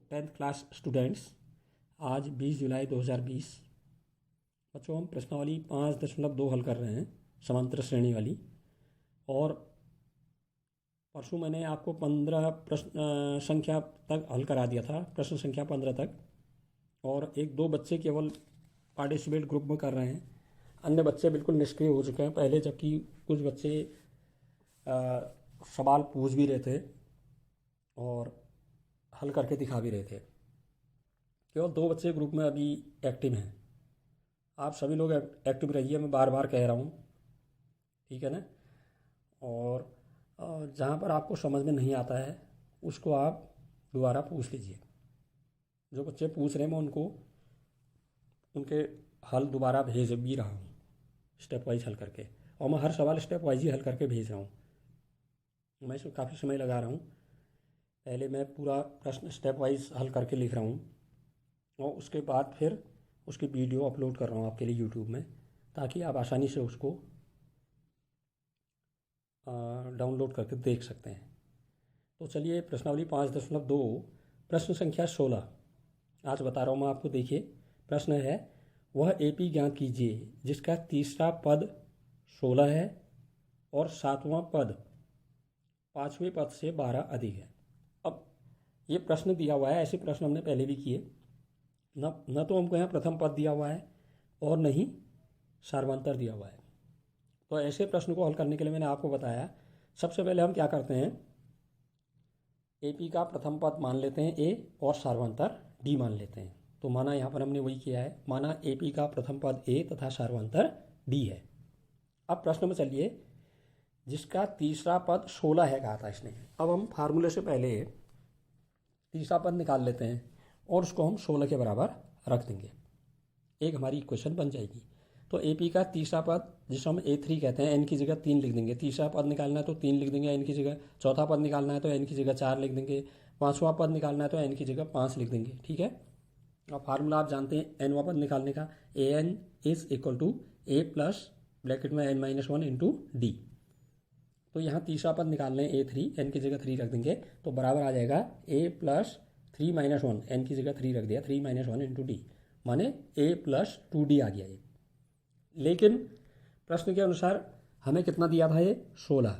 Tenth class students, आज 20 जुलाई 2020। बच्चों, हम प्रश्नावली 5.2 हल कर रहे हैं, समांतर श्रेणी वाली। और परसों मैंने आपको 15 प्रश्न संख्या तक हल करा दिया था, प्रश्न संख्या 15 तक। और एक दो बच्चे केवल पार्टिसिपेट ग्रुप में कर रहे हैं, अन्य बच्चे बिल्कुल निष्क्रिय हो चुके हैं पहले, जबकि कुछ बच्चे सवाल पूछ भी रहे थे और हल करके दिखा भी रहे थे। केवल दो बच्चे ग्रुप में अभी एक्टिव हैं। आप सभी लोग एक्टिव रहिए, मैं बार बार कह रहा हूँ, ठीक है ना। और जहाँ पर आपको समझ में नहीं आता है उसको आप दोबारा पूछ लीजिए। जो बच्चे पूछ रहे हैं मैं उनको उनके हल दोबारा भेज भी रहा हूँ, स्टेप वाइज हल करके। और मैं हर सवाल स्टेप वाइज ही हल करके भेज रहा हूँ। मैं इसमें काफ़ी समय लगा रहा हूँ। पहले मैं पूरा प्रश्न स्टेप वाइज हल करके लिख रहा हूँ और उसके बाद फिर उसकी वीडियो अपलोड कर रहा हूँ आपके लिए यूट्यूब में, ताकि आप आसानी से उसको डाउनलोड करके देख सकते हैं। तो चलिए, प्रश्नावली 5.2 प्रश्न संख्या 16 आज बता रहा हूँ मैं आपको। देखिए, प्रश्न है, वह एपी ज्ञात कीजिए जिसका तीसरा पद 16 है और सातवां पद पाँचवें पद से 12 अधिक है। अब ये प्रश्न दिया हुआ है, ऐसे प्रश्न हमने पहले भी किए। न तो हमको यहाँ प्रथम पद दिया हुआ है और न ही सार्वंतर दिया हुआ है। तो ऐसे प्रश्न को हल करने के लिए मैंने आपको बताया, सबसे पहले हम क्या करते हैं, एपी का प्रथम पद मान लेते हैं ए और सार्वंतर डी मान लेते हैं। तो माना यहाँ पर हमने वही किया है, माना एपी का प्रथम पद ए तथा सार्वंतर डी है। अब प्रश्न में चलिए, जिसका तीसरा पद 16 है कहा था इसने। अब हम फार्मूले से पहले तीसरा पद निकाल लेते हैं और उसको हम 16 के बराबर रख देंगे। एक हमारी इक्वेशन बन जाएगी। तो एपी का तीसरा पद, जिसको हम A3 कहते हैं, एन की जगह 3 लिख देंगे। तीसरा पद निकालना है तो 3 लिख देंगे एन की जगह। चौथा पद निकालना है तो एन की जगह 4 लिख देंगे। पाँचवा पद निकालना है तो एन की जगह 5 लिख देंगे, ठीक है। और फार्मूला आप जानते हैं एनवा पद निकालने का, AN is equal to A plus bracket में N-1 इंटू डी। तो यहाँ तीसरा पद निकालने A3, एन की जगह 3 रख देंगे, तो बराबर आ जाएगा A प्लस 3-1, एन की जगह 3 रख दिया, 3-1 इंटू डी, माने A प्लस 2D आ गया ये। लेकिन प्रश्न के अनुसार हमें कितना दिया था, ये 16।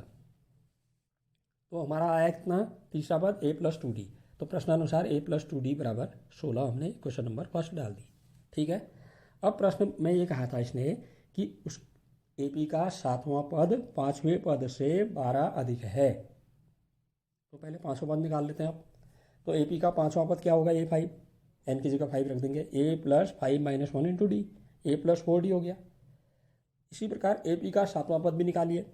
तो हमारा आया कितना, तीसरा पद A प्लस 2D। तो प्रश्नानुसार A प्लस 2D बराबर 16 हमने क्वेश्चन नंबर फर्स्ट डाल दी, ठीक है। अब प्रश्न में ये कहा था इसने कि उस एपी का सातवां पद पाँचवें पद से 12 अधिक है। तो पहले पाँचवां पद निकाल लेते हैं आप। तो एपी का पाँचवां पद क्या होगा, A5, एन की जगह 5 रख देंगे, A plus 5-1 into D, A plus 4D हो गया। इसी प्रकार एपी का सातवां पद भी निकालिए,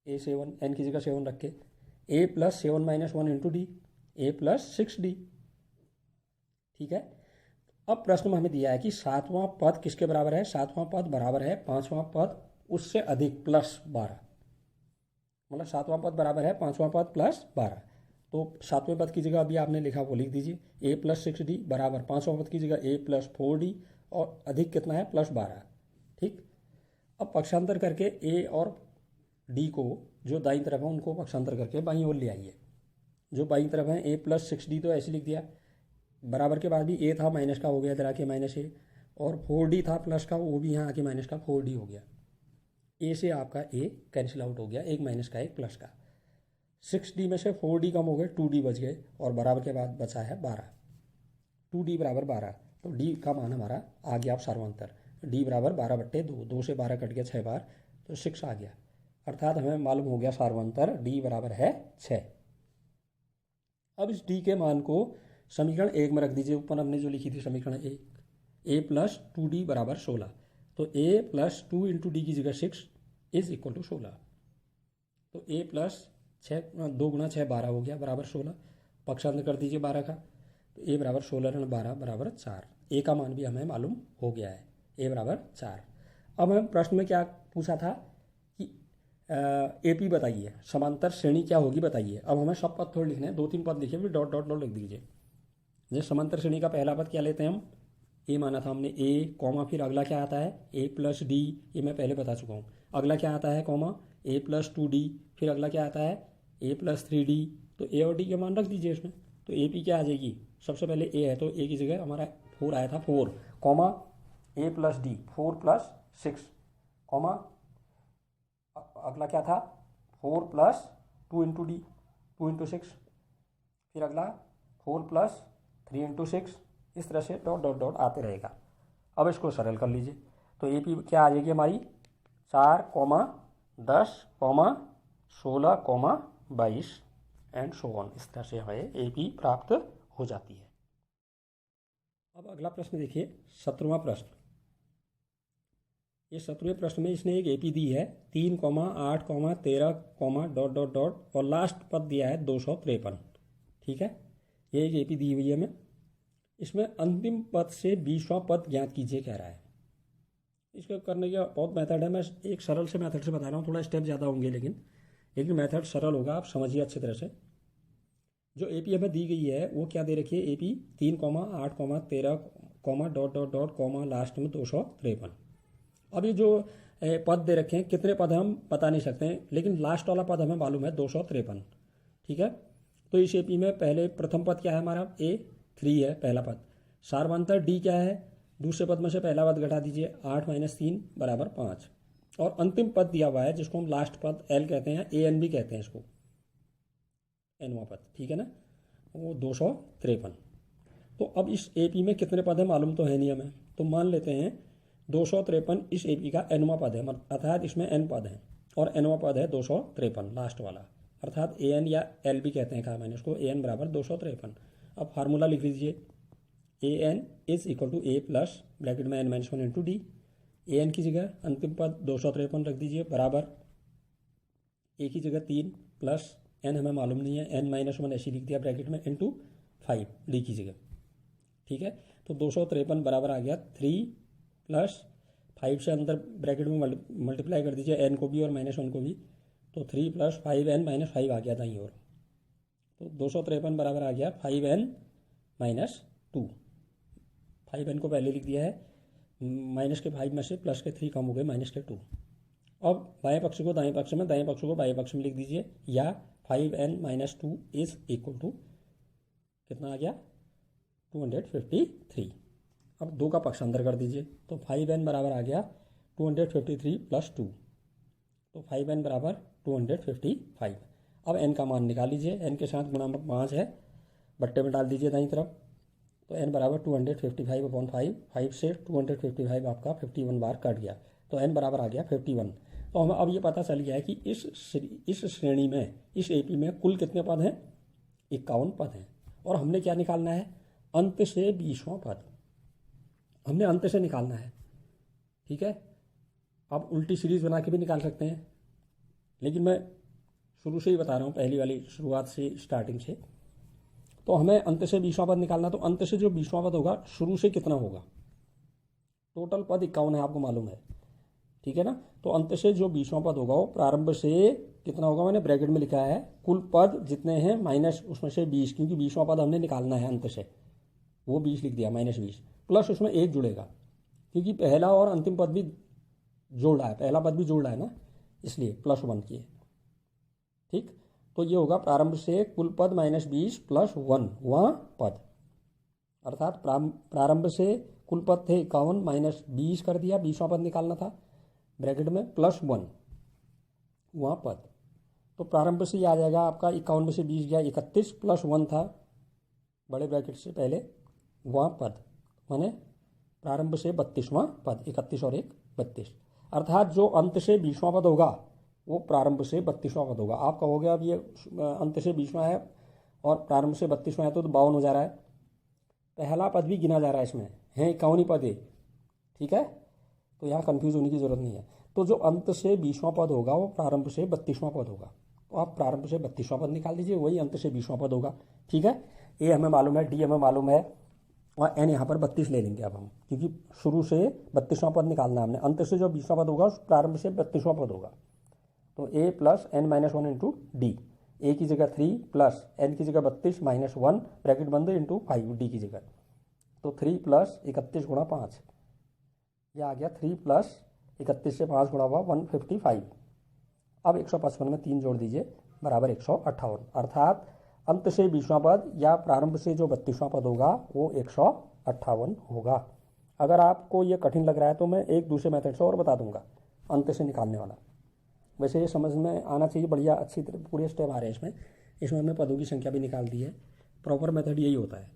A7, एन की जगह 7 रख के, A plus 7-1 into D, A plus 6D, ठीक है। अब प्रश्न में हमें दिया है कि सातवां पद किसके बराबर है, सातवां पद बराबर है पांचवां पद उससे अधिक प्लस 12, मतलब सातवां पद बराबर है पांचवां पद प्लस 12। तो सातवें पद की जगह अभी आपने लिखा वो लिख दीजिए, A प्लस 6D बराबर पांचवां पद की जगह A प्लस 4D और अधिक कितना है, प्लस 12, ठीक। अब पक्षांतर करके A और D को, जो दाईं तरफ है उनको पक्षांतर करके बाईं ओर ले आइए। जो बाईं तरफ है A प्लस 6D तो ऐसे लिख दिया, बराबर के बाद भी A था माइनस का हो गया, इधर आके -A, और 4D था प्लस का, वो भी यहाँ आके माइनस का 4D हो गया। A से आपका A कैंसिल आउट हो गया, एक माइनस का एक प्लस का। 6D में से 4D कम हो गए, 2D बच गए और बराबर के बाद बचा है 12। 2D बराबर 12, तो D का मान हमारा आ गया। आप सार्वंतर D बराबर 12/2, 2 से 12 कट गया 6 बार, तो 6 आ गया। अर्थात हमें मालूम हो गया सार्वंतर D बराबर है 6। अब इस D के मान को समीकरण 1 में रख दीजिए, ऊपर हमने जो लिखी थी समीकरण 1, A प्लस 2D बराबर 16। तो A प्लस 2 इंटू डी की जगह 6 इज इक्वल टू 16। तो A प्लस 6, 2 गुना 6 12 हो गया, बराबर 16। पक्षांतर कर दीजिए 12 का, तो A बराबर 16-12 बराबर 4। A का मान भी हमें मालूम हो गया है, A बराबर 4। अब हम प्रश्न में क्या पूछा था कि AP बताइए, समांतर श्रेणी क्या होगी बताइए। अब हमें सब पद थोड़े लिखने हैं, 2-3 पद लिखिए, फिर डॉट डॉट डॉट लिख दीजिए। जैसे समांतर श्रेणी का पहला पद क्या लेते हैं हम, A माना था हमने, A कॉमा, फिर अगला क्या आता है A प्लस D, ये मैं पहले बता चुका हूँ। अगला क्या आता है कॉमा, A प्लस 2D, फिर अगला क्या आता है A प्लस 3D। तो A और D के मान रख दीजिए इसमें, तो ए पी क्या आ जाएगी, सबसे पहले ए है तो ए की जगह हमारा 4 आया था, 4 कॉमा ए प्लस डी 4 प्लस 6 कॉमा अगला क्या था 4 प्लस 2 इंटू डी 2 इंटू 6, फिर अगला 4 प्लस 3 इंटू 6, इस तरह से डॉट डॉट डॉट आते रहेगा। अब इसको सरल कर लीजिए तो ए पी क्या आ जाएगी हमारी 4 comma 10 comma 16 comma 22 and so on, इस तरह से हमें ए पी प्राप्त हो जाती है। अब अगला प्रश्न देखिए 17वां प्रश्न। ये 17वें प्रश्न में इसने एक एपी दी है 3 comma 8 comma 13 comma dot dot dot और लास्ट पद दिया है 253। ठीक है, ये एक एपी दी हुई है हमें। इसमें अंतिम पद से 20वां पद ज्ञात कीजिए कह रहा है। इसको करने का बहुत मेथड है, मैं एक सरल से मेथड से बता रहा हूँ, थोड़ा स्टेप ज़्यादा होंगे लेकिन मेथड सरल होगा, आप समझिए अच्छी तरह से। जो एपी हमें दी गई है वो क्या दे रखी है, AP 3 comma 8 comma 13 comma dot dot dot comma last में 253। अब ये जो पद दे रखे हैं कितने पद हम बता नहीं सकते हैं, लेकिन लास्ट वाला पद हमें मालूम है 253। ठीक है, तो इस एपी में पहले प्रथम पद क्या है हमारा, ए 3 है पहला पद। सारवांतर डी क्या है, दूसरे पद में से पहला पद घटा दीजिए 8 - 3 = 5। और अंतिम पद दिया हुआ है जिसको हम लास्ट पद एल कहते हैं, ए एन भी कहते हैं इसको, एनवा पद। ठीक है ना, वो 253। तो अब इस एपी में कितने पद है मालूम तो है नहीं हमें, तो मान लेते हैं 253 इस एपी का एनवा पद है, अर्थात इसमें एन पद है और एनवा पद है 253 लास्ट वाला, अर्थात ए एन या एल भी कहते हैं, कहा मैंने इसको, ए एन बराबर 253। अब फार्मूला लिख लीजिए, a n is equal to a plus bracket में n -1 into d. A n की जगह अंतिम पद 253 रख दीजिए बराबर ए की जगह 3 प्लस एन हमें मालूम नहीं है, एन -1 ऐसे लिख दिया ब्रैकेट में इंटू 5 डी की जगह। ठीक है, तो 253 बराबर आ गया 3 प्लस 5 से अंदर ब्रैकेट में मल्टीप्लाई कर दीजिए एन को भी और -1 को भी, तो 3 + 5n - 5 आ गया दाईं ओर। तो 253 बराबर आ गया 5n - 2। 5n को पहले लिख दिया है, माइनस के 5 में से प्लस के 3 कम हो गए, -2। अब बाएं पक्ष को दाएं पक्ष में, दाएं पक्ष को बाएं पक्ष में लिख दीजिए, या 5n - 2 इज इक्वल टू कितना आ गया 253। अब 2 का पक्ष अंदर कर दीजिए, तो 5n बराबर आ गया 253 + 2, तो 5n बराबर 255। अब n का मान निकाल लीजिए, n के साथ गुणा 5 है, बट्टे में डाल दीजिए दाईं तरफ, तो n बराबर 255/5, 5 से 255 आपका 51 बार कट गया, तो n बराबर आ गया 51। तो हमें अब ये पता चल गया है कि इस श्रेणी में, इस एपी में कुल कितने पद हैं, 51 पद हैं। और हमने क्या निकालना है, अंत से 20वां पद हमने अंत से निकालना है। ठीक है, आप उल्टी सीरीज बना के भी निकाल सकते हैं, लेकिन मैं शुरू से ही बता रहा हूँ, पहली वाली शुरुआत से, स्टार्टिंग से। तो हमें अंत से 20वां पद निकालना, तो अंत से जो 20वां पद होगा शुरू से कितना होगा, टोटल पद 51 है आपको मालूम है। ठीक है ना, तो अंत से जो 20वां पद होगा वो प्रारंभ से कितना होगा, मैंने ब्रैकेट में लिखा है कुल पद जितने हैं माइनस उसमें से 20, क्योंकि 20वां पद हमने निकालना है अंत से, वो 20 लिख दिया, -20 प्लस उसमें 1 जुड़ेगा, क्योंकि पहला और अंतिम पद भी जोड़ रहा है, पहला पद भी जोड़ रहा है ना, इसलिए +1 किए। ठीक, तो ये होगा प्रारंभ से कुल पद -20 + 1 वहाँ पद, अर्थात प्रारंभ से कुल पद थे 51 -20 कर दिया, 20वां पद निकालना था ब्रैकेट में +1 वहाँ पद। तो प्रारंभ से ही आ जाएगा आपका 51 में से 20 गया 31 + 1 था बड़े ब्रैकेट से पहले वहाँ पद, माने प्रारंभ से 32वां पद, 31 और 1 32, अर्थात जो अंत से 20वां पद होगा वो प्रारंभ से 32वां पद होगा। आप कहोगे अब ये अंत से 20वां है और प्रारंभ से 32वां है तो 52 हो जा रहा है, पहला पद भी गिना जा रहा है, इसमें है 51 पद है। ठीक है, तो यहाँ कंफ्यूज होने की जरूरत नहीं है। तो जो अंत से 20वां पद होगा वो प्रारंभ से 32वां पद होगा, तो आप प्रारंभ से 32वां पद निकाल दीजिए, वही अंत से 20वां पद होगा। ठीक है, ए हमें मालूम है, डी हमें मालूम है, और एन यहाँ पर 32 ले लेंगे अब हम, क्योंकि शुरू से 32वां पद निकालना है हमने, अंत से जो 20वां पद होगा प्रारंभ से 32वां पद होगा। तो a + n - 1 इंटू डी, ए की जगह 3 प्लस एन की जगह 32 -1 ब्रैकेट बंद इंटू 5 डी की जगह, तो 3 + 31 × 5, यह आ गया 3 + 31 से 5 गुणा हुआ 155। अब 155 में 3 जोड़ दीजिए बराबर 158, अर्थात अंत से 20वां पद या प्रारंभ से जो 32वां पद होगा वो 158 होगा। अगर आपको ये कठिन लग रहा है तो मैं एक दूसरे मेथड से और बता दूंगा अंत से निकालने वाला। वैसे ये समझ में आना चाहिए, बढ़िया अच्छी तरह पूरे स्टेप आ रहे हैं इसमें। इसमें हमने पदों की संख्या भी निकाल दी है। प्रॉपर मेथड यही होता है।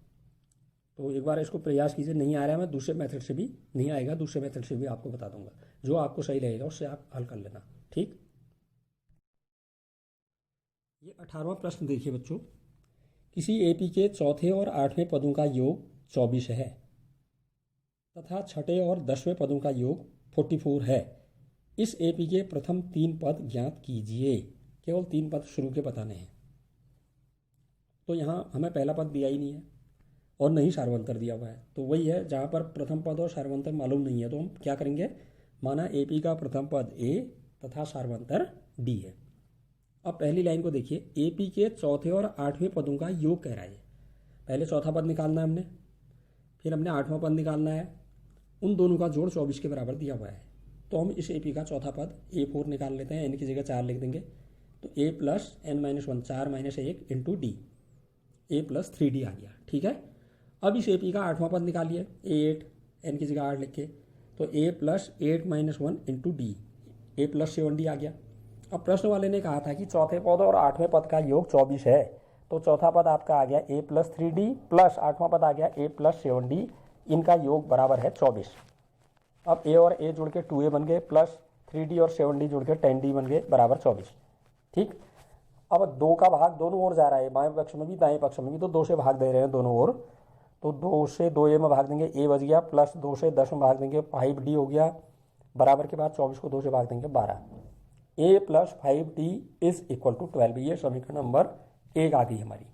तो एक बार इसको प्रयास कीजिए। नहीं आ रहा है मैं दूसरे मेथड से भी, नहीं आएगा दूसरे मेथड से भी आपको बता दूंगा, जो आपको सही लगेगा उससे आप हल कर लेना। ठीक। ये 18वां प्रश्न देखिए बच्चों। किसी एपी के चौथे और 8वें पदों का योग 24 है तथा छठे और 10वें पदों का योग 44 है। इस एपी के प्रथम 3 पद ज्ञात कीजिए। केवल 3 पद शुरू के बताने हैं। तो यहाँ हमें पहला पद दिया ही नहीं है और नहीं सार्वंतर दिया हुआ है। तो वही है, जहाँ पर प्रथम पद और सार्वंतर मालूम नहीं है तो हम क्या करेंगे, माना एपी का प्रथम पद ए तथा सार्वंतर डी है। अब पहली लाइन को देखिए, एपी के चौथे और 8वें पदों का योग कह रहा है। पहले चौथा पद निकालना है हमने, फिर हमने 8वां पद निकालना है। उन दोनों का जोड़ 24 के बराबर दिया हुआ है। तो हम इस एपी का चौथा पद A4 निकाल लेते हैं। एन की जगह 4 लिख देंगे। तो A plus n-1 4 - 1 into D, A plus 3D आ गया। ठीक है। अब इस एपी का 8वां पद निकालिए, A8, एन की जगह 8 लिख के। तो A plus 8 - 1 into D, A plus 7D आ गया। अब प्रश्न वाले ने कहा था कि चौथे पद और 8वें पद का योग 24 है। तो चौथा पद आपका आ गया A प्लस 3D प्लस 8वां पद आ गया A प्लस 7D। इनका योग बराबर है 24। अब A और A जुड़ के 2A बन गए, प्लस 3D और 7D जुड़ के 10D बन गए, बराबर 24। ठीक। अब 2 का भाग दोनों ओर जा रहा है, बाएं पक्ष में भी दाएं पक्ष में भी, तो 2 से भाग दे रहे हैं दोनों ओर। तो 2 से 2A में भाग देंगे, A बच गया, प्लस 2 से 10 में भाग देंगे 5D हो गया, बराबर के बाद 24 को 2 से भाग देंगे 12। A plus 5D is equal to 12। ये समीकरण नंबर 1 आ गई हमारी।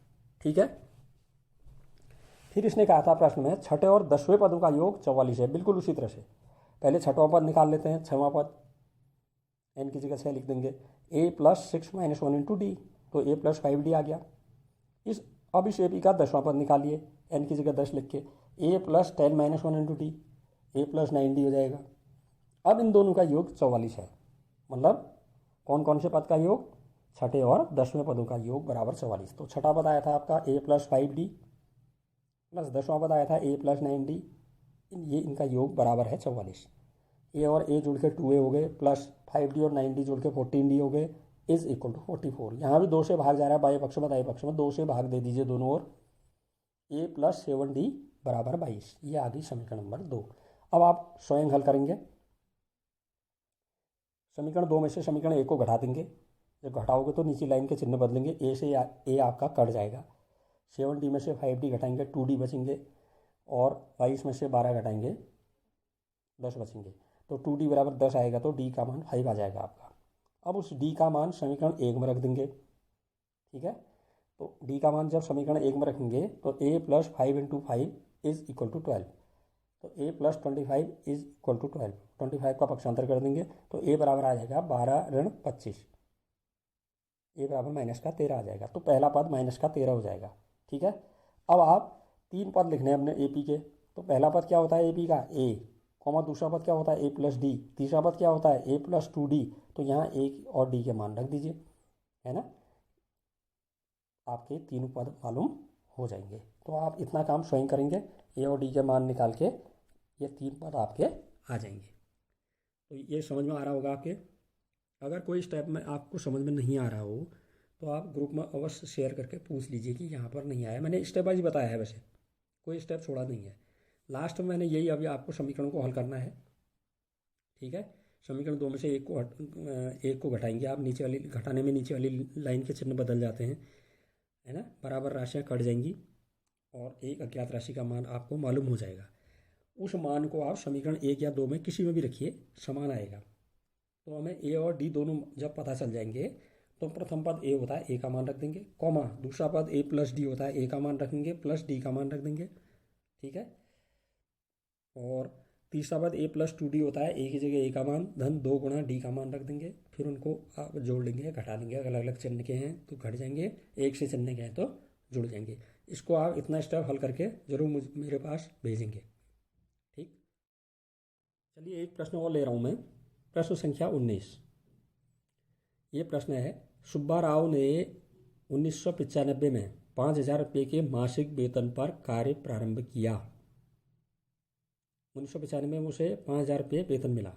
ठीक है। फिर इसने कहा था प्रश्न में छठे और 10वें पदों का योग 44 है। बिल्कुल उसी तरह से पहले छठवां पद निकाल लेते हैं। 6वां पद एन की जगह 6 लिख देंगे। A प्लस 6 - 1 इंटू डी, तो A प्लस 5D आ गया। अब इस एपी का 10वां पद निकालिए, एन की जगह 10 लिख के। A plus 10 - 1 into D, A plus 9D हो जाएगा। अब इन दोनों का योग 44 है। मतलब कौन कौन से पद का योग, छठे और 10वें पदों का योग बराबर 44। तो छठा पद आया था आपका A प्लस 5D प्लस 10वां पद आया था A प्लस 9D। ये इनका योग बराबर है 44। A और A जुड़ के 2A हो गए, प्लस 5D और 9D जुड़ के 14D हो गए, इज इक्वल टू 44। यहाँ भी 2 से भाग जा रहा है, बाएं पक्ष में दाएं पक्ष में 2 से भाग दे दीजिए दोनों ओर। A प्लस 7D बराबर 22। ये आ गई समीकरण नंबर 2। अब आप स्वयं हल करेंगे। समीकरण 2 में से समीकरण 1 को घटा देंगे। जब घटाओगे तो नीचे लाइन के चिन्ह बदलेंगे, A से A आपका कट जाएगा। 7D में से 5D घटाएंगे, 2D बचेंगे, और 22 में से 12 घटाएंगे, 10 बचेंगे। तो 2D बराबर 10 आएगा, तो D का मान 5 आ जाएगा आपका। अब उस D का मान समीकरण 1 में रख देंगे। ठीक है। तो D का मान जब समीकरण 1 में रखेंगे तो A plus 5 into 5 is equal to 12। तो A plus 25 is equal to 12। 25 का पक्षांतर कर देंगे तो A बराबर आ जाएगा 12 ऋण 25। A बराबर माइनस का 13 आ जाएगा। तो पहला पद माइनस का 13 हो जाएगा। ठीक है। अब आप 3 पद लिखने हैं अपने AP के। तो पहला पद क्या होता है AP का, A, कॉमा दूसरा पद क्या होता है A प्लस D, तीसरा पद क्या होता है A प्लस 2D। तो यहाँ A और D के मान रख दीजिए, है ना। आपके तीनों पद मालूम हो जाएंगे। तो आप इतना काम स्वयं करेंगे, A और D के मान निकाल के ये 3 पद आपके आ जाएंगे। तो ये समझ में आ रहा होगा आपके। अगर कोई स्टेप में आपको समझ में नहीं आ रहा हो तो आप ग्रुप में अवश्य शेयर करके पूछ लीजिए कि यहाँ पर नहीं आया। मैंने स्टेप वाइज बताया है, वैसे कोई स्टेप छोड़ा नहीं है। लास्ट में मैंने यही अभी आपको समीकरण को हल करना है। ठीक है। समीकरण 2 में से एक को घटाएंगे आप, नीचे वाली घटाने में नीचे वाली लाइन के चिन्ह बदल जाते हैं, है ना। बराबर राशियाँ कट जाएंगी और एक अज्ञात राशि का मान आपको मालूम हो जाएगा। उस मान को आप समीकरण 1 या 2 में किसी में भी रखिए, समान आएगा। तो हमें A और D दोनों जब पता चल जाएंगे तो प्रथम पद A होता है, A का मान रख देंगे, कॉमा दूसरा पद A प्लस D होता है, A का मान रखेंगे, प्लस D का मान रख देंगे। ठीक है। और तीसरा पद A प्लस 2D होता है, A की जगह A का मान धन 2 गुणा D का मान रख देंगे। फिर उनको आप जोड़ लेंगे, घटा देंगे। अलग अलग चिन्ह के हैं तो घट जाएंगे, एक से चिन्ह के हैं तो जुड़ जाएंगे। इसको आप इतना स्टेप हल करके जरूर मेरे पास भेजेंगे। ठीक। चलिए एक प्रश्न और ले रहा हूँ मैं, प्रश्न संख्या 19। ये प्रश्न है, सुब्बा राव ने 1995 में 5,000 रुपये के मासिक वेतन पर कार्य प्रारंभ किया। 1995 में उसे 5,000 रुपये वेतन मिला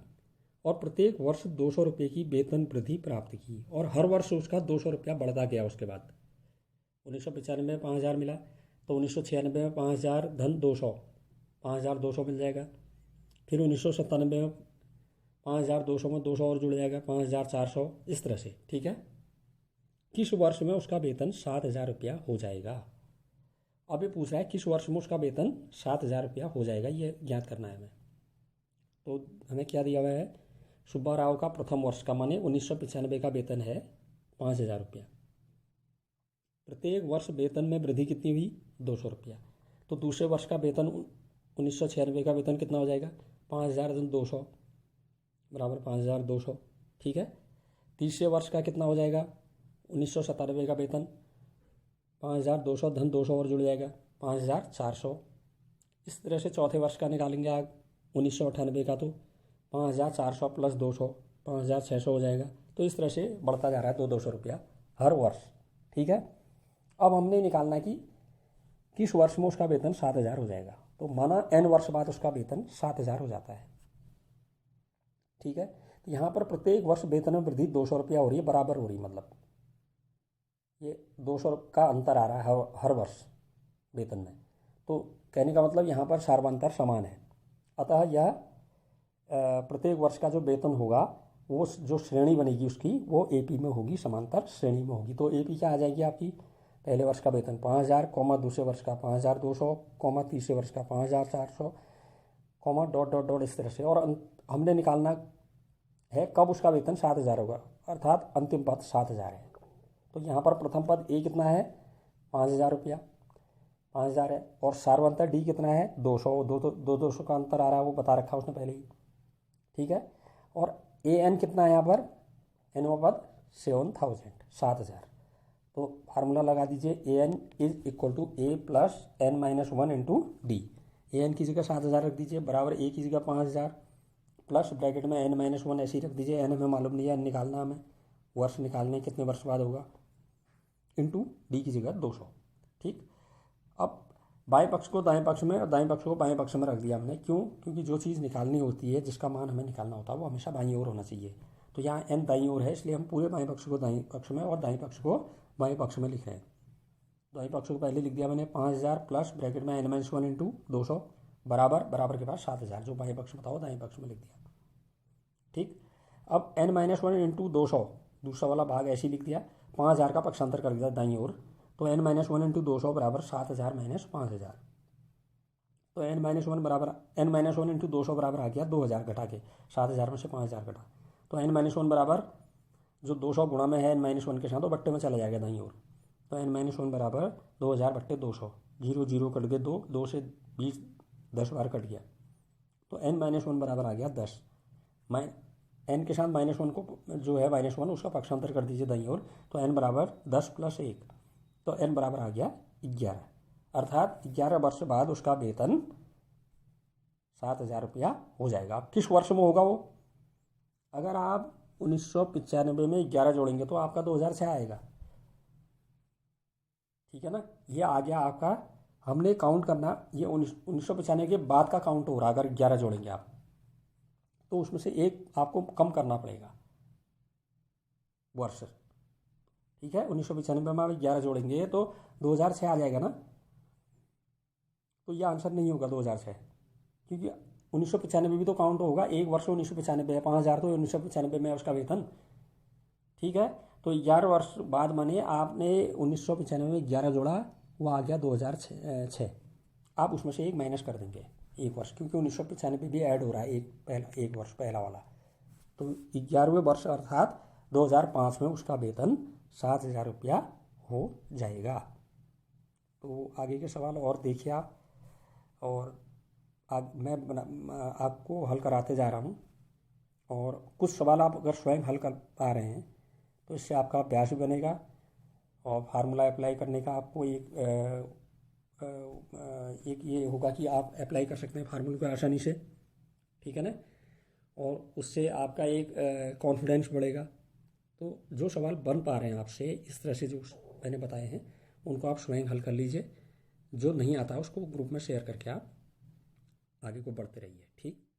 और प्रत्येक वर्ष 200 रुपये की वेतन वृद्धि प्राप्त की और हर वर्ष उसका 200 रुपया बढ़ता गया। उसके बाद 1995 में 5,000 मिला तो 1996 में 5,000 धन 200, 5,200 मिल जाएगा। फिर 1997 में 5,200 में 200 और जुड़ जाएगा, 5,400, इस तरह से। ठीक है, किस वर्ष में उसका वेतन 7,000 रुपया हो जाएगा। अब ये पूछ रहा है किस वर्ष में उसका वेतन 7,000 रुपया हो जाएगा, ये ज्ञात करना है हमें। तो हमें क्या दिया हुआ है, सुब्बा राव का प्रथम वर्ष का माने 1995 का वेतन है 5,000 रुपया। प्रत्येक वर्ष वेतन में वृद्धि कितनी हुई, 200 रुपया। तो दूसरे वर्ष का वेतन 1996 का वेतन कितना हो जाएगा, 5,000 धन 200 बराबर 5,200। ठीक है, तीसरे वर्ष का कितना हो जाएगा, 1997 का वेतन 5,200 धन 200 और जुड़ जाएगा, 5,400। इस तरह से चौथे वर्ष का निकालेंगे आप 1998 का, तो 5,400 प्लस 200 5,600 हो जाएगा। तो इस तरह से बढ़ता जा रहा है 200 रुपया हर वर्ष। ठीक है, अब हमने निकालना है कि किस वर्ष में उसका वेतन 7,000 हो जाएगा। तो माना n वर्ष बाद उसका वेतन 7,000 हो जाता है। ठीक है, तो यहाँ पर प्रत्येक वर्ष वेतन में वृद्धि 200 रुपया हो रही है, बराबर हो रही है, मतलब ये 200 का अंतर आ रहा है हर वर्ष वेतन में। तो कहने का मतलब यहाँ पर सार्वंतर समान है। अतः यह प्रत्येक वर्ष का जो वेतन होगा वो जो श्रेणी बनेगी उसकी वो एपी में होगी, समांतर श्रेणी में होगी। तो एपी क्या आ जाएगी आपकी, पहले वर्ष का वेतन 5,000, कॉमा दूसरे वर्ष का 5,200, कॉमा तीसरे वर्ष का 5,400, कॉमा डॉट डॉट डॉट, इस तरह से। और हमने निकालना है कब उसका वेतन 7,000 होगा, अर्थात अंतिम पद 7,000 है। तो यहाँ पर प्रथम पद ए कितना है, 5,000 रुपया, 5,000 है। और सार्वंतर डी कितना है, 200, 200 का अंतर आ रहा है, वो बता रखा उसने पहले ही। ठीक है, और ए एन कितना है यहाँ पर, एनवा पद 7,000। तो फार्मूला लगा दीजिए, a n is equal to a plus n minus 1 into d. A n की जगह 7,000 रख दीजिए, बराबर ए की जगह 5,000 प्लस ब्रैकेट में एन माइनस 1 ऐसे ही रख दीजिए। एन हमें मालूम नहीं है, एन निकालना हमें, वर्ष निकालने कितने वर्ष बाद होगा, इंटू डी की जगह 200। ठीक, अब बाएं पक्ष को दाएं पक्ष में और दाएं पक्ष को बाएं पक्ष में रख दिया हमने। क्यों, क्योंकि जो चीज़ निकालनी होती है, जिसका मान हमें निकालना होता है, वो हमेशा बाईं ओर होना चाहिए। तो यहाँ एन दाईं ओर है, इसलिए हम पूरे बाएं पक्ष को दाईं पक्ष में और दाईं पक्ष को बाएं पक्ष में लिख रहे हैं। दाईं पक्ष को पहले लिख दिया मैंने 5,000 प्लस ब्रैकेट में एन माइनस 1 इंटू 200 बराबर के पास 7,000, जो बाएं पक्ष में था वो दाएं पक्ष में लिख दिया। ठीक, अब एन माइनस 1 इंटू 200 दूसरा वाला भाग ऐसे ही लिख दिया, 5,000 का पक्षांतर कर दिया दाईं ओर। तो एन माइनस 1 इंटू 200 बराबर 7,000 माइनस 5,000। तो एन माइनस 1 इंटू 200 बराबर आ गया 2,000 घटा के, 7,000 में से 5,000 घटा। तो एन माइनस 1 बराबर जो 200 गुणा में है एन माइनस 1 के साथ, तो बट्टे में चला जाएगा दाईं ओर। तो एन माइनस 1 बराबर 2,000 बट्टे 200, 0 0 कट गए, 2 से 20 10 बार कट गया। तो एन माइनस 1 बराबर आ गया 10। एन के साथ माइनस 1 को जो है माइनस 1 उसका पक्षांतर कर दीजिए दाईं ओर। तो एन बराबर 10 प्लस 1, तो एन बराबर आ गया 11। अर्थात 11 वर्ष बाद उसका वेतन 7,000 रुपया हो जाएगा। किस वर्ष में होगा वो, अगर आप 1995 में 11 जोड़ेंगे तो आपका 2006 आएगा। ठीक है ना, ये आ गया आपका। हमने काउंट करना, ये 1995 के बाद का काउंट हो रहा। अगर 11 जोड़ेंगे आप तो उसमें से एक आपको कम करना पड़ेगा वर्ष। ठीक है, 1995 में आप 11 जोड़ेंगे तो 2006 आ जाएगा ना। तो ये आंसर नहीं होगा 2006, क्योंकि 1995 भी तो काउंट होगा, एक वर्ष 1995 है, 5,000 तो 1995 में उसका वेतन। ठीक है, तो 11 वर्ष बाद माने आपने 1995 में 11 जोड़ा, वो आ गया 2006। आप उसमें से एक माइनस कर देंगे एक वर्ष, क्योंकि 1995 भी ऐड हो रहा है एक वर्ष पहला वाला। तो 11वें वर्ष अर्थात 2005 में उसका वेतन 7,000 रुपया हो जाएगा। तो आगे के सवाल और देखिए आप, और मैं आपको हल कराते जा रहा हूँ। और कुछ सवाल आप अगर स्वयं हल कर पा रहे हैं तो इससे आपका अभ्यास भी बनेगा और फार्मूला अप्लाई करने का आपको एक ये होगा कि आप अप्लाई कर सकते हैं फार्मूले को आसानी से। ठीक है ना, और उससे आपका एक कॉन्फिडेंस बढ़ेगा। तो जो सवाल बन पा रहे हैं आपसे इस तरह से जो मैंने बताए हैं उनको आप स्वयं हल कर लीजिए। जो नहीं आता उसको ग्रुप में शेयर करके आप आगे को बढ़ते रहिए। ठीक।